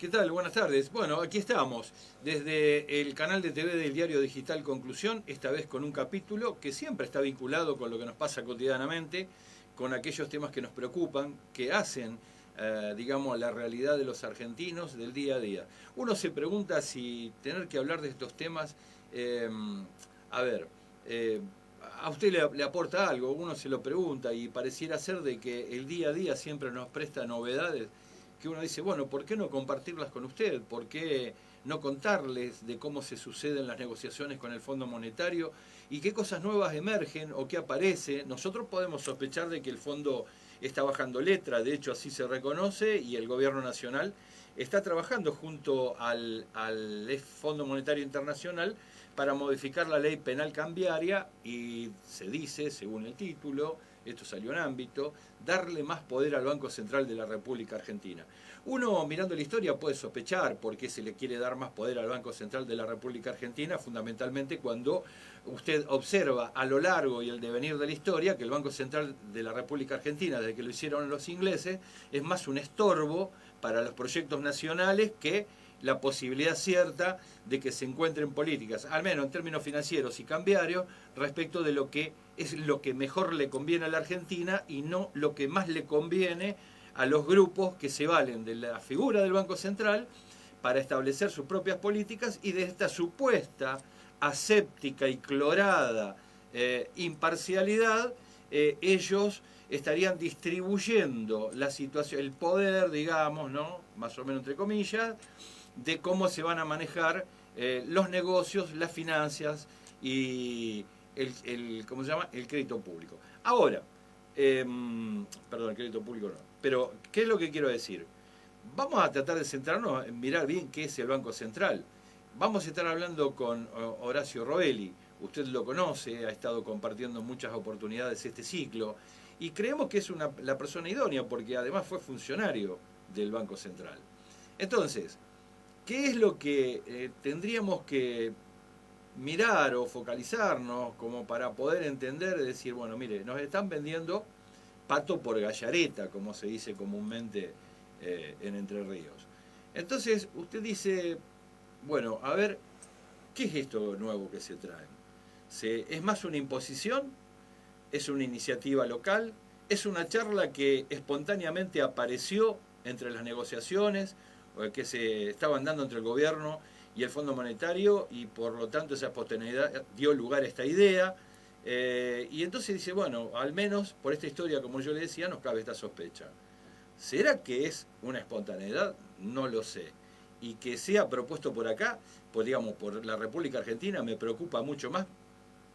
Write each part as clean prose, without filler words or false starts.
¿Qué tal? Buenas tardes. Bueno, aquí estamos, desde el canal de TV del diario digital Conclusión, esta vez con un capítulo que siempre está vinculado con lo que nos pasa cotidianamente, con aquellos temas que nos preocupan, que hacen, digamos, la realidad de los argentinos del día a día. Uno se pregunta si tener que hablar de estos temas, eh, a ver, eh, a usted le aporta algo, uno se lo pregunta y pareciera ser de que el día a día siempre nos presta novedades que uno dice, bueno, ¿por qué no compartirlas con usted? ¿Por qué no contarles de cómo se suceden las negociaciones con el Fondo Monetario y qué cosas nuevas emergen o qué aparece? Nosotros podemos sospechar de que el fondo está bajando letra, de hecho así se reconoce, y el gobierno nacional está trabajando junto al Fondo Monetario Internacional para modificar la ley penal cambiaria y se dice, según el título, esto salió en ámbito, darle más poder al Banco Central de la República Argentina. Uno, mirando la historia, puede sospechar por qué se le quiere dar más poder al Banco Central de la República Argentina, fundamentalmente cuando usted observa a lo largo y el devenir de la historia que el Banco Central de la República Argentina, desde que lo hicieron los ingleses, es más un estorbo para los proyectos nacionales que la posibilidad cierta de que se encuentren políticas, al menos en términos financieros y cambiarios, respecto de lo que es lo que mejor le conviene a la Argentina y no lo que más le conviene a los grupos que se valen de la figura del Banco Central para establecer sus propias políticas y de esta supuesta aséptica y clorada imparcialidad, ellos estarían distribuyendo la situación, el poder, digamos, ¿no? Más o menos entre comillas, de cómo se van a manejar los negocios, las finanzas y ¿cómo se llama? El crédito público. Ahora, perdón, el crédito público no. Pero, ¿qué es lo que quiero decir? Vamos a tratar de centrarnos en mirar bien qué es el Banco Central. Vamos a estar hablando con Horacio Rovelli. Usted lo conoce, ha estado compartiendo muchas oportunidades este ciclo. Y creemos que es la persona idónea porque además fue funcionario del Banco Central. Entonces, ¿qué es lo que tendríamos que mirar o focalizarnos como para poder entender y decir, bueno, mire, nos están vendiendo pato por gallareta, como se dice comúnmente en Entre Ríos? Entonces, usted dice, bueno, a ver, ¿qué es esto nuevo que se traen? ¿Es más una imposición? ¿Es una iniciativa local? ¿Es una charla que espontáneamente apareció entre las negociaciones que se estaban dando entre el gobierno y el Fondo Monetario y por lo tanto esa espontaneidad dio lugar a esta idea? Y entonces dice, bueno, al menos por esta historia, como yo le decía, nos cabe esta sospecha. ¿Será que es una espontaneidad? No lo sé. Y que sea propuesto por acá, pues digamos, por la República Argentina, me preocupa mucho más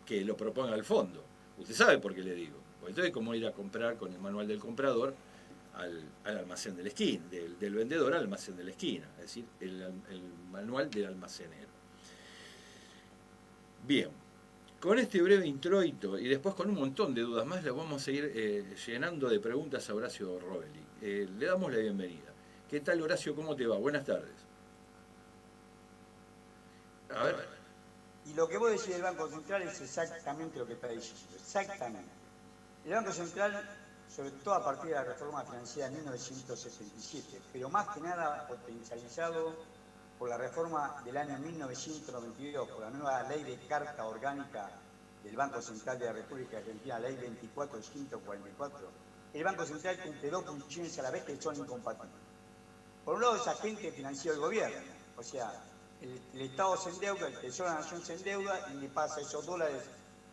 que lo proponga el fondo. Usted sabe por qué le digo. Pues entonces es como ir a comprar con el manual del comprador al almacén de la esquina, del vendedor al almacén de la esquina, es decir, el manual del almacenero. Bien, con este breve introito y después con un montón de dudas más, le vamos a ir llenando de preguntas a Horacio Rovelli. Le damos la bienvenida. ¿Qué tal, Horacio? ¿Cómo te va? Buenas tardes. A ver. Y lo que vos decís del Banco Central es exactamente lo que está diciendo, exactamente. El Banco Central, sobre todo a partir de la reforma financiera de 1977, pero más que nada potencializado por la reforma del año 1992, por la nueva ley de carta orgánica del Banco Central de la República Argentina, ley 24.144, el Banco Central cumple dos funciones a la vez que son incompatibles. Por un lado es agente financiero del gobierno, o sea, el Estado se endeuda, el Tesoro de la Nación se endeuda y le pasa esos dólares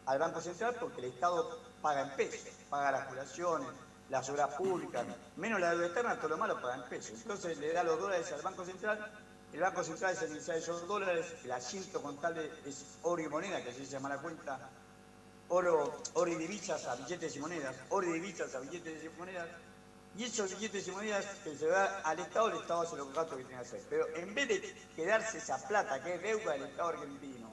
al Banco Central porque el Estado paga en pesos, paga las jubilaciones, las obras públicas, menos la deuda externa, todo lo malo paga en pesos. Entonces le da los dólares al Banco Central, el Banco Central es el que utiliza esos dólares, el asiento contable es oro y moneda, que así se llama la cuenta, oro y divisas a billetes y monedas, oro y divisas a billetes y monedas, y esos billetes y monedas que se da al Estado, el Estado hace los gastos que tiene que hacer. Pero en vez de quedarse esa plata que es deuda del Estado argentino,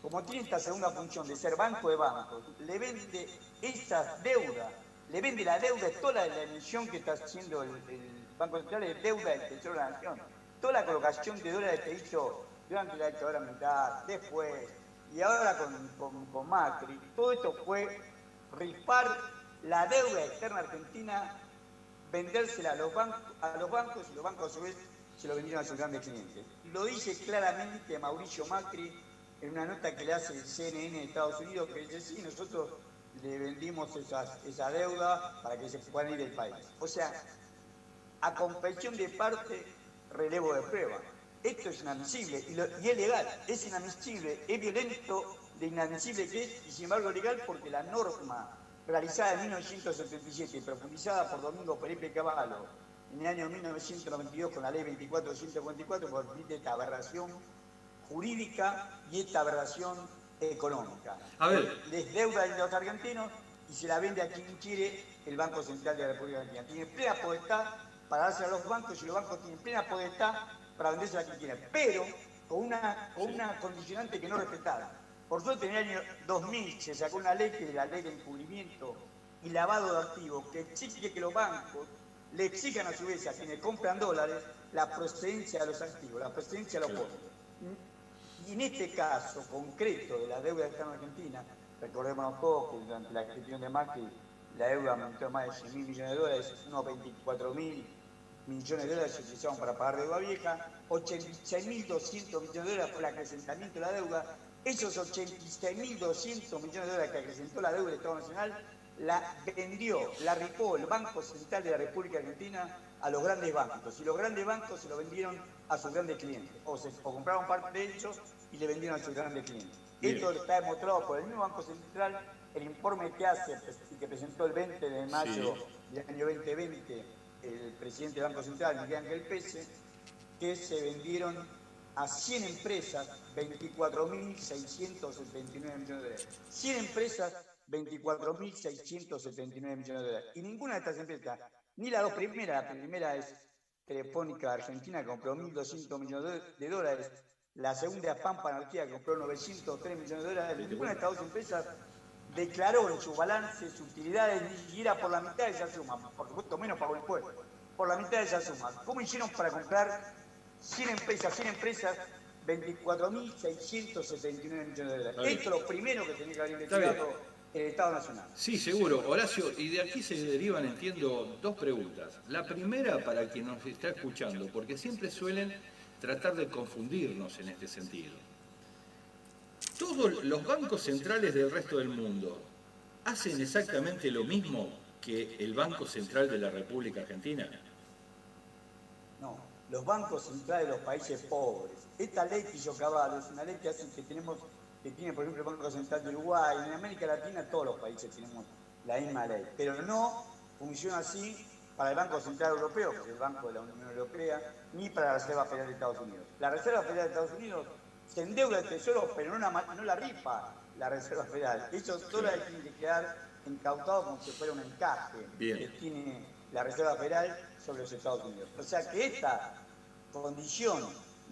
como tiene esta segunda función de ser banco de bancos, le vende esa deuda, le vende la deuda, toda la emisión que está haciendo el Banco Central es deuda del Tesoro de la Nación. Toda la colocación de dólares que hizo durante la dictadura militar, después, y ahora con Macri, todo esto fue rifar la deuda externa argentina, vendérsela a los bancos y los bancos a su vez se lo vendieron a sus grandes clientes. Lo dice claramente Mauricio Macri en una nota que le hace el CNN de Estados Unidos, que dice, sí, nosotros le vendimos esa deuda para que se puedan ir del país. O sea, a confesión de parte, relevo de prueba. Esto es inadmisible y es legal, es inadmisible, es violento de inadmisible que es, y sin embargo legal porque la norma realizada en 1977 y profundizada por Domingo Felipe Cavallo en el año 1992 con la ley 24.244 permite esta aberración jurídica y esta aberración económica. A ver. Les deuda a los argentinos y se la vende a quien quiere el Banco Central de la República Argentina. Tiene plena potestad para darse a los bancos y los bancos tienen plena potestad para venderse a quien quiera, pero con una condicionante que no respetaron. Por suerte en el año 2000 se sacó una ley, que es la ley de encubrimiento y lavado de activos, que exige que los bancos le exijan a su vez a quienes compran dólares la procedencia de los activos, la procedencia de los fondos. Y en este caso concreto de la deuda externa argentina, recordémonos todos que durante la gestión de Macri la deuda aumentó más de 100.000 millones de dólares, unos 24.000 millones de dólares se utilizaron para pagar deuda vieja, 86.200 millones de dólares fue el acrecentamiento de la deuda. Esos 86.200 millones de dólares que acrecentó la deuda del Estado Nacional la vendió, la ripó el Banco Central de la República Argentina a los grandes bancos, y los grandes bancos se lo vendieron a sus grandes clientes, o compraron parte de ellos y le vendieron a sus grandes clientes. Bien. Esto está demostrado por el mismo Banco Central, el informe que hace y que presentó el 20 de mayo del año 2020 el presidente del Banco Central, Miguel Ángel Pese, que se vendieron a 100 empresas 24.679 millones de dólares. 100 empresas, 24.679 millones de dólares. Y ninguna de estas empresas, ni las dos primeras, la primera es Telefónica Argentina, que compró 1.200 millones de dólares, la segunda es Pampa Energía, que compró 903 millones de dólares. Ninguna de estas dos empresas declaró en su balance sus utilidades ni siquiera por la mitad de esa suma, por supuesto menos pagó impuestos, por la mitad de esa suma. ¿Cómo hicieron para comprar 100 empresas, 24.679 millones de dólares? Esto es lo primero que tenía que haber investigado el Estado Nacional. Sí, seguro, Horacio, y de aquí se derivan, entiendo, dos preguntas. La primera para quien nos está escuchando, porque siempre suelen tratar de confundirnos en este sentido. ¿Todos los bancos centrales del resto del mundo hacen exactamente lo mismo que el Banco Central de la República Argentina? No, los bancos centrales de los países pobres. Esta ley que hizo Cavallo es una ley que hace que tiene, por ejemplo, el Banco Central de Uruguay. En América Latina todos los países tenemos la misma ley, pero no funciona así para el Banco Central Europeo, que es el Banco de la Unión Europea, ni para la Reserva Federal de Estados Unidos. La Reserva Federal de Estados Unidos se endeuda el Tesoro, pero no la rifa la Reserva Federal. Esos dólares tienen que quedar incautados como si fuera un encaje que tiene la Reserva Federal sobre los Estados Unidos. O sea que esta condición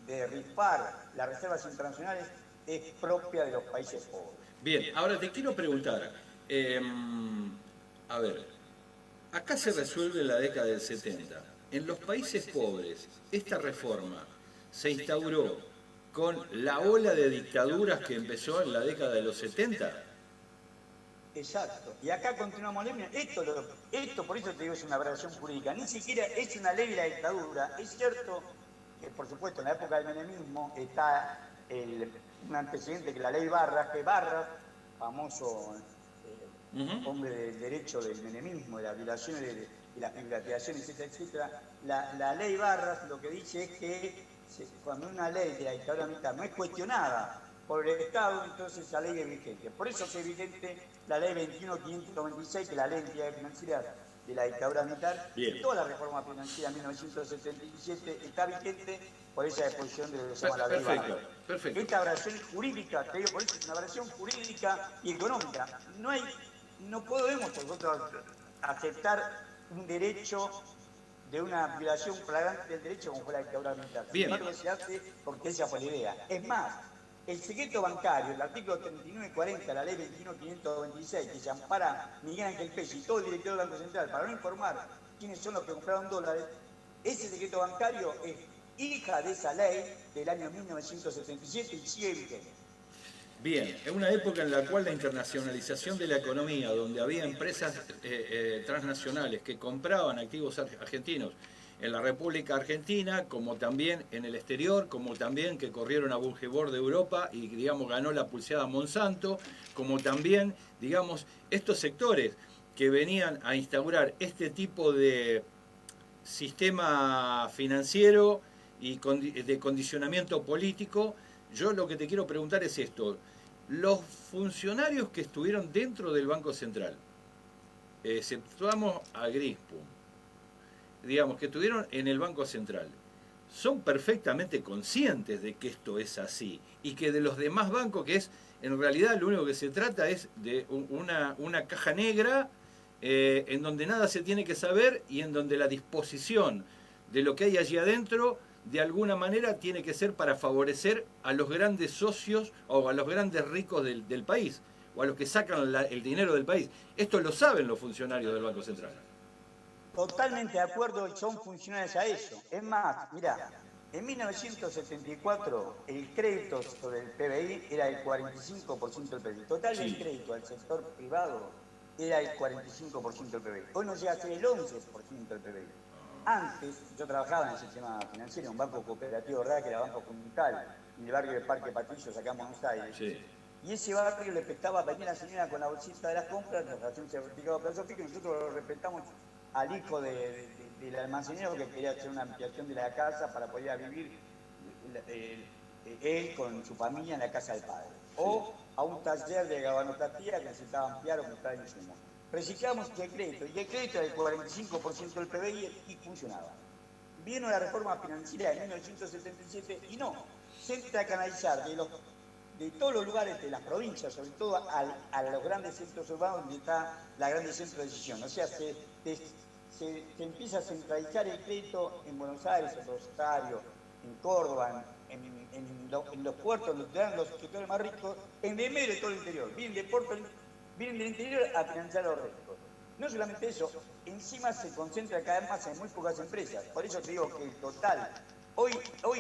de rifar las reservas internacionales es propia de los países pobres. Bien, ahora te quiero preguntar, a ver, acá se resuelve en la década del 70. En los países pobres, esta reforma se instauró con la ola de dictaduras que empezó en la década de los 70. Exacto. Y acá continuamos. Esto por eso te digo es una aberración jurídica. Ni siquiera es una ley de la dictadura. Es cierto que, por supuesto, en la época del menemismo está un antecedente que la ley Barras, famoso hombre del derecho del menemismo, de las violaciones, de las privatizaciones, etcétera, etcétera. La ley Barras lo que dice es que cuando una ley de la dictadura militar no es cuestionada por el Estado, entonces esa ley es vigente. Por eso es vigente la ley 21.526, que es la ley de entidades financieras de la dictadura militar. Bien. Toda la reforma financiera de 1977 está vigente por esa disposición de lo que se llama la ley Barras. Perfecto. Esta aberración jurídica, te digo, por eso es una aberración jurídica y económica. No podemos nosotros aceptar un derecho de una violación flagrante del derecho como fue la dictadura militar. Bien. Sin embargo, se hace porque esa fue la idea. Es más, el secreto bancario, el artículo 3940 de la ley 21.526, que se ampara Miguel Ángel Pese y todo el director del Banco Central para no informar quiénes son los que compraron dólares, ese secreto bancario es hija de esa ley del año 1977 y sigue vigente. Bien, en una época en la cual la internacionalización de la economía, donde había empresas transnacionales que compraban activos argentinos en la República Argentina, como también en el exterior, como también que corrieron a Bungibor de Europa y, digamos, ganó la pulseada Monsanto, como también, digamos, estos sectores que venían a instaurar este tipo de sistema financiero y de condicionamiento político. Yo lo que te quiero preguntar es esto: los funcionarios que estuvieron dentro del Banco Central, exceptuamos a Grispo, digamos, que estuvieron en el Banco Central, son perfectamente conscientes de que esto es así y que de los demás bancos, que es, en realidad lo único que se trata es de una caja negra en donde nada se tiene que saber y en donde la disposición de lo que hay allí adentro de alguna manera tiene que ser para favorecer a los grandes socios o a los grandes ricos del país, o a los que sacan el dinero del país. Esto lo saben los funcionarios del Banco Central. Totalmente de acuerdo, y son funcionales a eso. Es más, mirá, en 1974 el crédito sobre el PBI era el 45% del PBI. Total del crédito al sector privado era el 45% del PBI. Hoy no llega a ser el 11% del PBI. Antes, yo trabajaba en el sistema financiero, en un banco cooperativo, ¿verdad? Que era Banco Fundamental, en el barrio del Parque Patillo, acá en Buenos Aires. Sí. Y ese barrio le prestaba, venía la señora con la bolsita de las compras, la relación certificado de plazo fijo, y nosotros lo respetamos al hijo del almacenero que quería hacer una ampliación de la casa para poder vivir él con su familia en la casa del padre. Sí. O a un taller de gabanoplatía que necesitaba ampliar o comprar insumos. Reciclamos el crédito, y el crédito era el 45% del PBI y funcionaba. Vino la reforma financiera de 1977 y no, se entra a canalizar de todos los lugares de las provincias, sobre todo a los grandes centros urbanos donde está la gran centro de decisión. O sea, se empieza a centralizar el crédito en Buenos Aires, en Rosario, en Córdoba, en los puertos donde dan los sectores más ricos, en el medio de todo el interior. Vienen del interior a financiar a los ricos. No solamente eso, encima se concentra cada vez más en muy pocas empresas. Por eso te digo que el total, hoy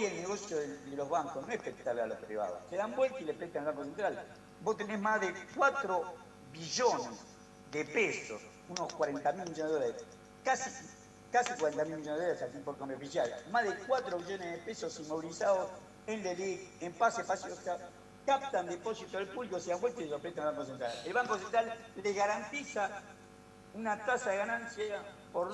el negocio de los bancos no es prestarle a los privados. Se dan vuelta y le prestan al Banco Central. Vos tenés más de 4 billones de pesos, unos 40.000 millones de dólares, casi 40.000 millones de dólares aquí por cambio oficial, más de 4 billones de pesos inmovilizados en LELIC, en pase pasivo, captan depósitos del público, se dan vuelta y lo prestan al Banco Central. El Banco Central le garantiza una tasa de ganancia por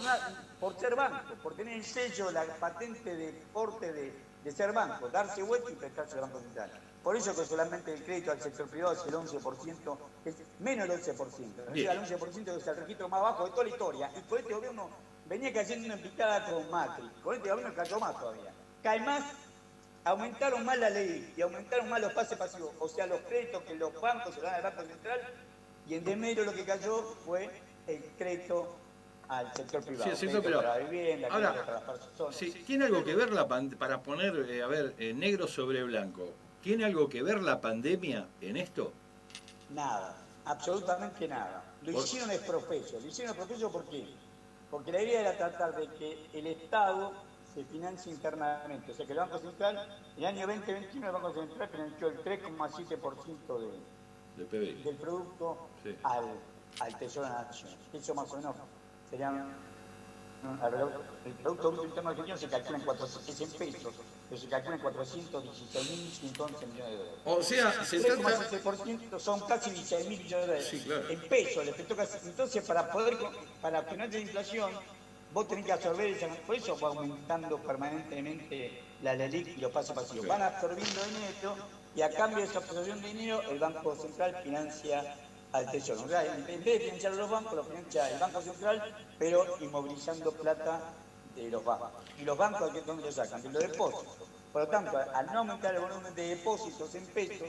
ser banco, por tener el sello, la patente de porte de ser banco, darse vuelta y prestarse al Banco Central. Por eso que solamente el crédito al sector privado es el 11%, es menos del 11%. O sea, el 11% es el registro más bajo de toda la historia. Y por este gobierno venía cayendo una picada con Macri. Con este gobierno cayó más todavía. Cae más, aumentaron más la ley y aumentaron más los pases pasivos. O sea, los créditos que los bancos se dan al Banco Central, y en medio lo que cayó fue el crédito al sector privado. Sí, pero para la vivienda, ahora, para las personas. Sí, ¿tiene algo que ver para poner, negro sobre blanco? ¿Tiene algo que ver la pandemia en esto? Nada, absolutamente nada. Lo hicieron exprofeso. Lo hicieron exprofeso ¿por qué? Porque la idea era tratar de que el Estado se financie internamente. O sea que el Banco Central, en el año 2021 el Banco Central financió el 3,7% del producto sí. al Tesoro de la Nación. Eso más o menos serían... El Producto Bruto Interno Argentino se calcula en 400 pesos, pero se calcula en 416.111 millones de dólares. O sea, se trata... 3,7% son casi 16.000 millones de dólares. Sí, claro. En pesos, les toca. Entonces, para que no haya inflación, vos tenés que absorber esa... Por eso va aumentando permanentemente la LELIC y los pasos pasivos. Van absorbiendo dinero y a cambio de esa absorción de dinero, el Banco Central financia al Tesoro. O sea, en vez de financiar a los bancos, lo financia el Banco Central, pero inmovilizando plata de los bancos. Y los bancos, ¿dónde lo sacan? De los depósitos. Por lo tanto, al no aumentar el volumen de depósitos en pesos,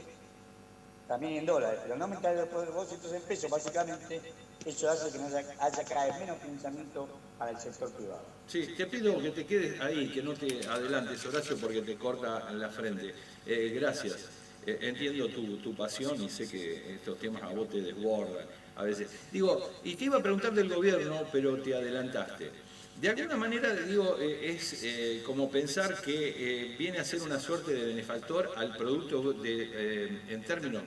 también en dólares, pero al no aumentar los depósitos en pesos, básicamente, eso hace que no haya cada vez menos financiamiento para el sector privado. Sí, te pido que te quedes ahí, que no te adelantes, Horacio, porque te corta la frente. Gracias. Entiendo tu pasión y sé que estos temas a vos te desbordan a veces. Digo, y te iba a preguntar del gobierno, pero te adelantaste. De alguna manera, digo, es como pensar que viene a ser una suerte de benefactor al producto en términos,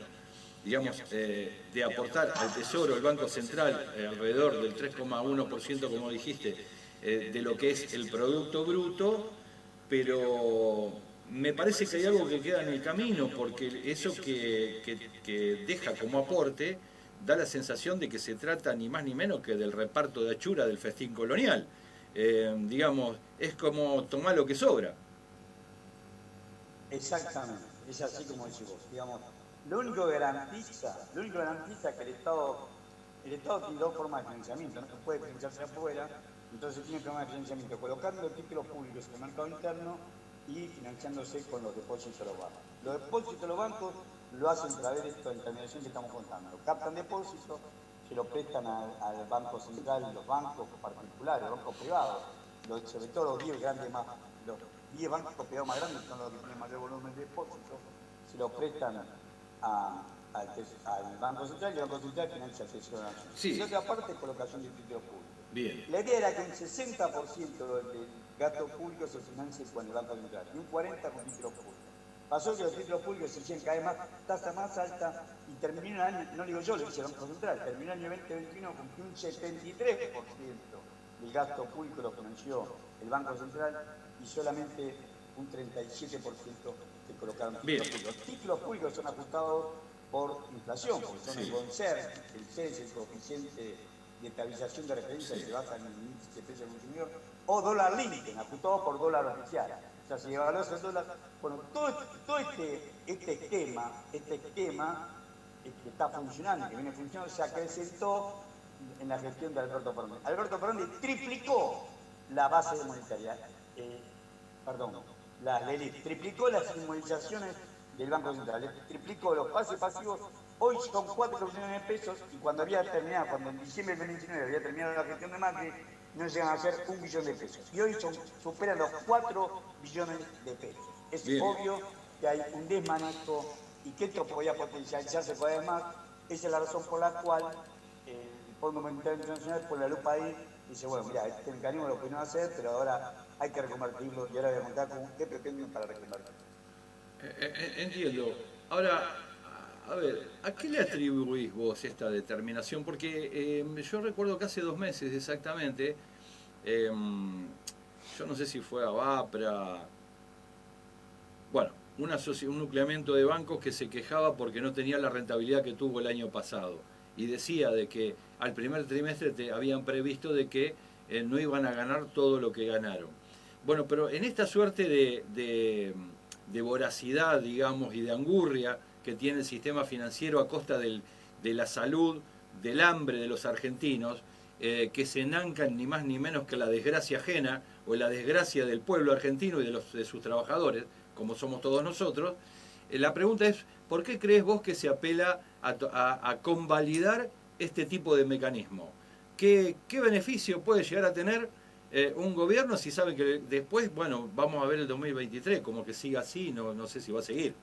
digamos, de aportar al Tesoro, el Banco Central, alrededor del 3,1%, como dijiste. de lo que es el Producto Bruto, pero me parece que hay algo que queda en el camino, porque eso que deja como aporte da la sensación de que se trata ni más ni menos que del reparto de achura del festín colonial. Digamos, es como tomar lo que sobra. Exactamente, es así como decís vos. Digamos, lo único que garantiza que el Estado tiene dos formas de financiamiento, no puede financiarse afuera, entonces tiene forma de financiamiento colocando títulos públicos en el mercado interno y financiándose con los depósitos de los bancos. Los depósitos de los bancos lo hacen a través de esta intermediación que estamos contando. Captan depósitos, se lo prestan al Banco Central, los bancos particulares, los bancos privados, sobre todo los 10 grandes más, los 10 bancos privados más grandes, son los que tienen mayor volumen de depósitos, se lo prestan al Banco Central y el Banco Central financia el Tesoro Nacional. Sí. Y otra parte, colocación de títulos públicos. Bien. La idea era que un 60% del gasto público se financie con el Banco Central y un 40% con títulos públicos. Pasó que los títulos públicos se hicieron cada vez más, tasa más alta, y terminó el año, no digo yo, lo dice el Banco Central, terminó el año 2021 con que un 73% del gasto público lo financió el Banco Central y solamente un 37% se colocaron títulos públicos. Los títulos públicos son ajustados por inflación, porque son el CONSER, el C es el coeficiente de estabilización de referencia que se basa en el índice de precio del consumidor, o dólar Lincoln, ajustado por dólar oficial. O sea, si evaluás el dólar, bueno, todo este esquema que está funcionando, que viene funcionando, se acrecentó en la gestión de Alberto Fernández. Alberto Fernández triplicó la base monetaria, triplicó las inmovilizaciones del Banco Central, triplicó los pases pasivos. Hoy son 4 billones de pesos y cuando en diciembre del 2019 había terminado la gestión de Macri, no llegan a ser 1 billón de pesos. Y hoy superan los 4 billones de pesos. Es obvio que hay un desmanejo y que esto podría potencializarse cada vez más. Esa es la razón por la cual el Fondo Monetario Internacional pone la lupa ahí y dice, bueno, mira, este mecanismo lo pudimos hacer, pero ahora hay que reconvertirlo y ahora voy a contar con qué pretenden para reconvertirlo. Entiendo. Ahora, a ver, ¿a qué le atribuís vos esta determinación? Porque yo recuerdo que hace 2 meses exactamente, yo no sé si fue a Vapra, bueno, un nucleamiento de bancos que se quejaba porque no tenía la rentabilidad que tuvo el año pasado. Y decía de que al primer trimestre te habían previsto de que no iban a ganar todo lo que ganaron. Bueno, pero en esta suerte de voracidad, digamos, y de angurria que tiene el sistema financiero a costa de la salud, del hambre de los argentinos, que se enancan ni más ni menos que la desgracia ajena o la desgracia del pueblo argentino y de sus trabajadores, como somos todos nosotros. La pregunta es, ¿por qué crees vos que se apela a convalidar este tipo de mecanismo? ¿Qué beneficio puede llegar a tener un gobierno si sabe que después, bueno, vamos a ver el 2023, como que siga así, no sé si va a seguir?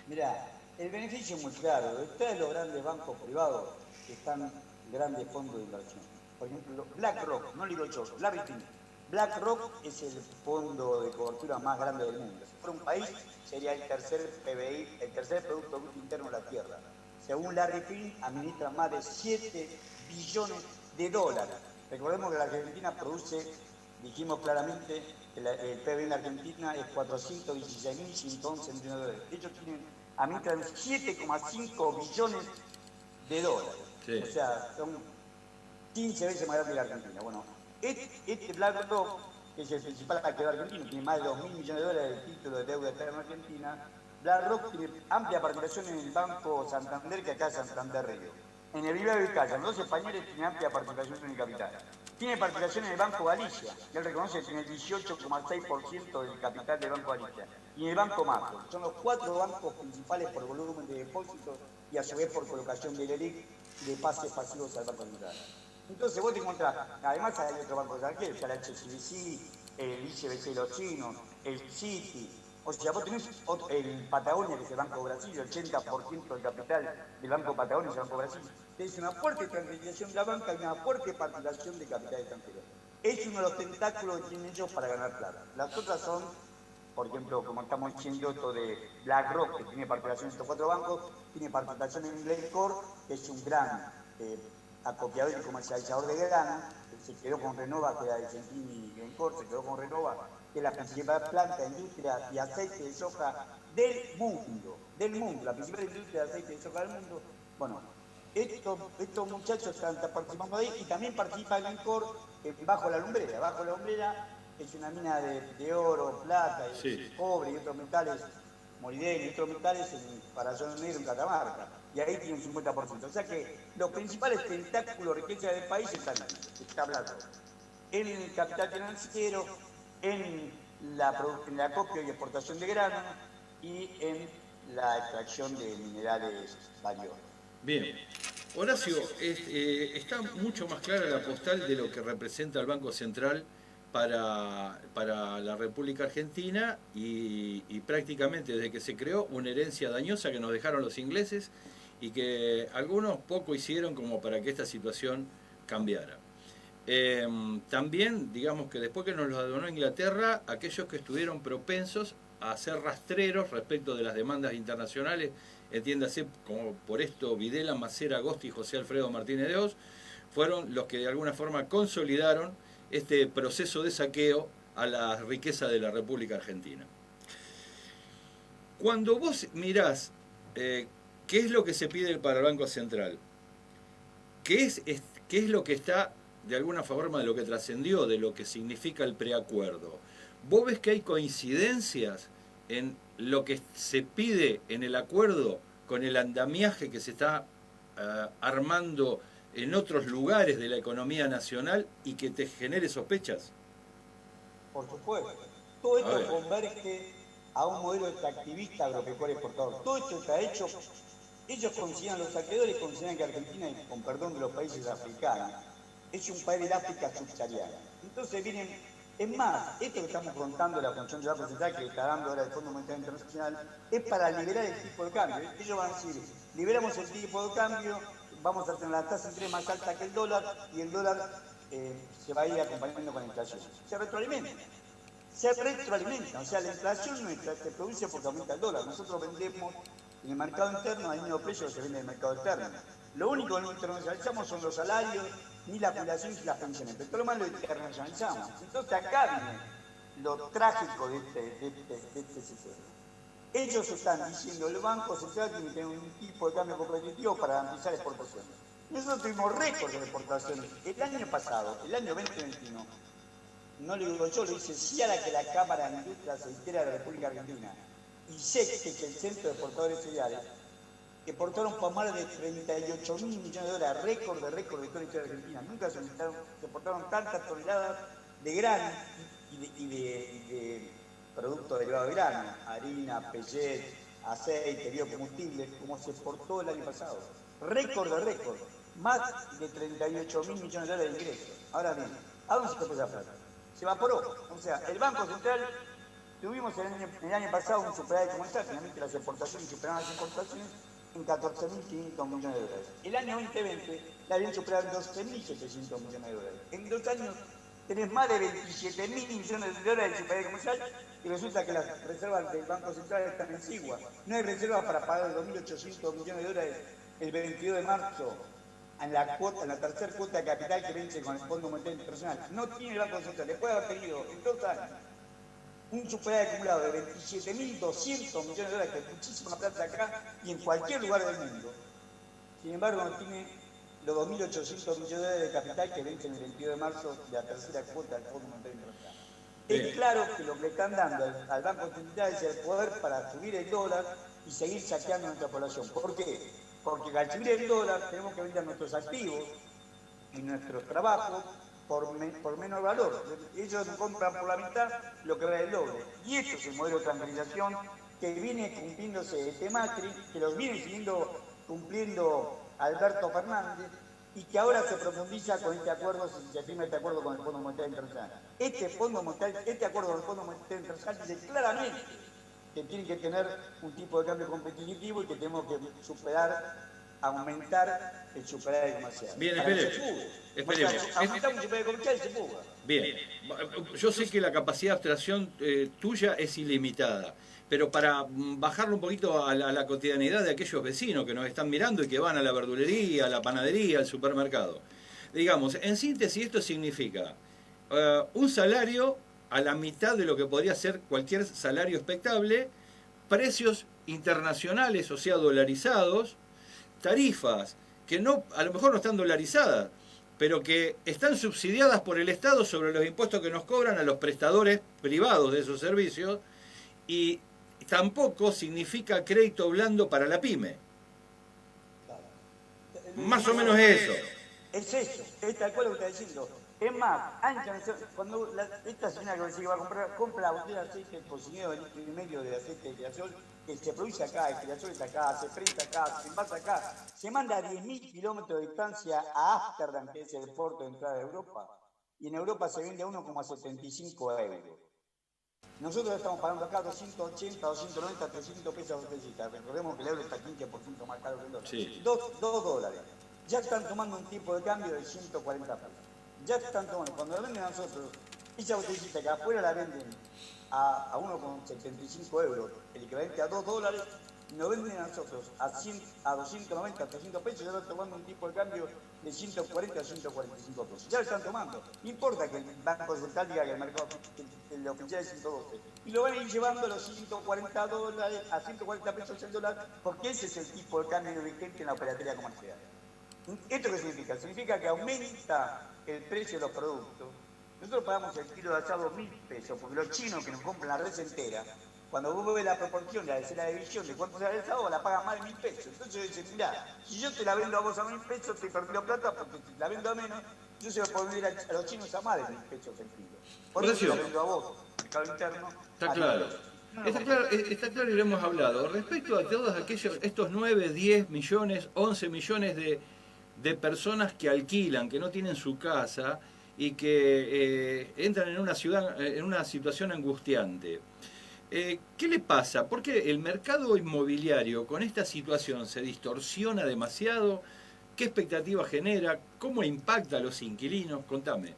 Mirá, el beneficio es muy claro. Detrás de los grandes bancos privados están grandes fondos de inversión. Por ejemplo, BlackRock, no digo yo, BlackRock es el fondo de cobertura más grande del mundo. Si fuera un país, sería el tercer PBI, el tercer Producto Bruto Interno de la Tierra. Según Larry Fink, administra más de 7 billones de dólares. Recordemos que la Argentina produce, dijimos claramente, que el PBI en la Argentina es 416.111 millones de dólares. Ellos administran 7,5 billones de dólares. Sí. O sea, son 15 veces más grande que la Argentina. Bueno, este BlackRock, que es el principal acreedor argentino, tiene más de 2.000 millones de dólares de título de deuda externa argentina. BlackRock tiene amplia participación en el Banco Santander, que acá es Santander Río. En el Bilbao Vizcaya, los dos españoles tienen amplia participación en el capital. Tiene participación en el Banco Galicia, que él reconoce que tiene el 18,6% del capital del Banco Galicia. Y en el Banco Macro, son los 4 bancos principales por volumen de depósitos y a su vez por colocación del ELIC de pases pasivos al Banco Central. Entonces vos te encontrás, además hay otros bancos extranjeros, está el HSBC, el ICBC de los chinos, el Citi. O sea, vos tenés el Patagonia, que es el Banco Brasil, el 80% del capital del Banco Patagonia es el Banco Brasil. Tenés una fuerte tranquilización de la banca y una fuerte participación de capital extranjero. Es uno de los tentáculos que tienen ellos para ganar plata. Las otras son, por ejemplo, como estamos diciendo, esto de BlackRock, que tiene participación en estos 4 bancos, tiene participación en Glencore, que es un gran acopiador y comercializador de grano, se quedó con Renova, que era de Centini y Glencore, se quedó con Renova, que es la principal planta de industria y aceite de soja del mundo, la principal industria de aceite de soja del mundo. Bueno, estos muchachos están participando ahí y también participa Glencore bajo la lumbrera. Bajo la lumbrera es una mina de oro, plata, cobre y otros metales, molibdeno y otros metales para Zona Negro en Catamarca. Y ahí tiene un 50%. O sea que los principales tentáculos de riqueza del país están ahí, está hablando. En el capital financiero, en la acopio y exportación de grano y en la extracción de minerales valiosos. Bien. Horacio, está mucho más clara la postal de lo que representa el Banco Central para la República Argentina y prácticamente desde que se creó una herencia dañosa que nos dejaron los ingleses y que algunos poco hicieron como para que esta situación cambiara. También, digamos que después que nos lo donó Inglaterra, aquellos que estuvieron propensos a ser rastreros respecto de las demandas internacionales, entiéndase como por esto Videla, Macera, Agosti y José Alfredo Martínez de Hoz, fueron los que de alguna forma consolidaron este proceso de saqueo a la riqueza de la República Argentina. Cuando vos mirás qué es lo que se pide para el Banco Central, qué es lo que está de alguna forma de lo que trascendió, de lo que significa el preacuerdo, ¿vos ves que hay coincidencias en lo que se pide en el acuerdo con el andamiaje que se está armando en otros lugares de la economía nacional y que te genere sospechas? Por supuesto. Todo esto converge a un modelo extractivista agropecuario exportador. Todo esto está hecho, ellos consideran, los saqueadores consideran que Argentina, con perdón de los países africanos, es un país del África subsahariana. Entonces vienen, es más, esto que estamos contando, la función de Banco Central que está dando ahora el Fondo Monetario Internacional, es para liberar el tipo de cambio. Ellos van a decir, liberamos el tipo de cambio, vamos a tener la tasa de interés más alta que el dólar y el dólar se va a ir acompañando con la inflación. Se retroalimenta. O sea, la inflación nuestra se produce porque aumenta el dólar. Nosotros vendemos en el mercado interno al mismo precio que se vende en el mercado externo. Lo único que no internacionalizamos son los salarios, ni la jubilación ni las pensiones, pero todo lo más lo internacionalizamos. Entonces acá viene lo trágico de este sistema. Ellos están diciendo, el Banco Central tiene que tener un tipo de cambio competitivo para garantizar exportaciones. Nosotros tuvimos récord de exportaciones. El año pasado, el año 2021, no lo digo yo, lo dice CIARA, que la Cámara de Industria Aceitera de la República Argentina, y SEC, que es el Centro de Exportadores Cereales, que exportaron por más de 38.000 millones de dólares, récord de toda la historia de Argentina. Nunca se exportaron tantas toneladas de grano y de productos derivados de grano, harina, pellet, aceite, biocombustible, como se exportó el año pasado. Récord de récord, más de 38.000 millones de dólares de ingresos. Ahora bien, ¿a dónde se fue esa plata? Se evaporó. O sea, el Banco Central, tuvimos el año pasado un superávit comercial, finalmente las exportaciones superaron las importaciones en 14.500 millones de dólares. El año 2020 la habían superado en 12.700 millones de dólares. En 2 años tenés más de 27.000 millones de dólares de superávit comercial y resulta que las reservas del Banco Central están en Sigua. No hay reservas para pagar 2.800 millones de dólares el 22 de marzo en la tercera cuota de capital que vence con el Fondo Monetario Internacional. No tiene el Banco Central, le puede haber tenido en 2 años un superávit acumulado de 27.200 millones de dólares, que es muchísima plata acá y en cualquier lugar del mundo. Sin embargo, no tiene los 2.800 millones de dólares de capital que vencen el 22 de marzo de la tercera cuota del Fondo Monetario Internacional. Es claro que lo que le están dando al Banco Central es el poder para subir el dólar y seguir saqueando a nuestra población. ¿Por qué? Porque al subir el dólar tenemos que vender nuestros activos y nuestros trabajos por menor valor. Ellos compran por la mitad lo que vale el doble. Y esto es el modelo de tranquilización que viene cumpliéndose este Macri, que lo viene cumpliendo Alberto Fernández, y que ahora se profundiza con este acuerdo, si se firma este acuerdo con el Fondo Monetario Internacional. Este acuerdo con el Fondo Monetario Internacional dice claramente que tiene que tener un tipo de cambio competitivo y que tenemos que aumentar el superávit comercial. Bien, esperemos. Aumentamos el superávit comercial y se fuga. Bien, yo sé que la capacidad de abstracción tuya es ilimitada, pero para bajarlo un poquito a la cotidianidad de aquellos vecinos que nos están mirando y que van a la verdulería, a la panadería, al supermercado, Digamos, en síntesis, esto significa un salario a la mitad de lo que podría ser cualquier salario expectable, precios internacionales, o sea, dolarizados, tarifas que no, a lo mejor no están dolarizadas, pero que están subsidiadas por el Estado sobre los impuestos que nos cobran a los prestadores privados de esos servicios, y tampoco significa crédito blando para la pyme. Más o menos eso. Es eso, es tal cual lo que está diciendo. Es más, cuando esta señora que dice que va a compra la botella de aceite cocinado de litro y medio de aceite de girasol, que se produce acá, el girasol está acá, se prensa acá, se envasa acá, se manda a 10.000 kilómetros de distancia a Ámsterdam, que es el puerto de entrada de Europa, y en Europa se vende a 1,75 euros. Nosotros estamos pagando acá 280, 290, 300 pesos botellita. Recordemos que el euro está 15% más caro que el dólar. Sí. 2 dólares. Ya están tomando un tipo de cambio de 140 pesos. Ya están tomando. Cuando la venden a nosotros, esa botellita que afuera la venden a 1,75 euros, el equivalente a 2 dólares, nos venden a nosotros a 290, 300 pesos, ya están tomando un tipo de cambio de 140 a 145 pesos. Ya lo están tomando. No importa que el Banco Central diga que el mercado, que el oficial es 112. Y lo van a ir llevando a los 140 dólares, a 140 pesos el dólar, porque ese es el tipo de cambio vigente en la operatoria comercial. ¿Esto qué significa? Significa que aumenta el precio de los productos. Nosotros pagamos el kilo de asado 1.000 pesos, porque los chinos que nos compran la red entera, cuando vos ves la proporción, la división de cuánto sale el asado, la pagan más de 1.000 pesos. Entonces dicen, mirá, si yo te la vendo a vos a 1.000 pesos, te perdí plata, porque si la vendo a menos, yo se lo puedo vender a los chinos a más de 1.000 pesos el kilo. Por eso te la vendo a vos, mercado interno. Está claro. Está claro y lo hemos hablado. Respecto a todos estos 9, 10 millones, 11 millones de personas que alquilan, que no tienen su casa y que entran en una ciudad, en una situación angustiante. ¿Qué le pasa? ¿Por qué el mercado inmobiliario con esta situación se distorsiona demasiado? ¿Qué expectativa genera? ¿Cómo impacta a los inquilinos? Contame.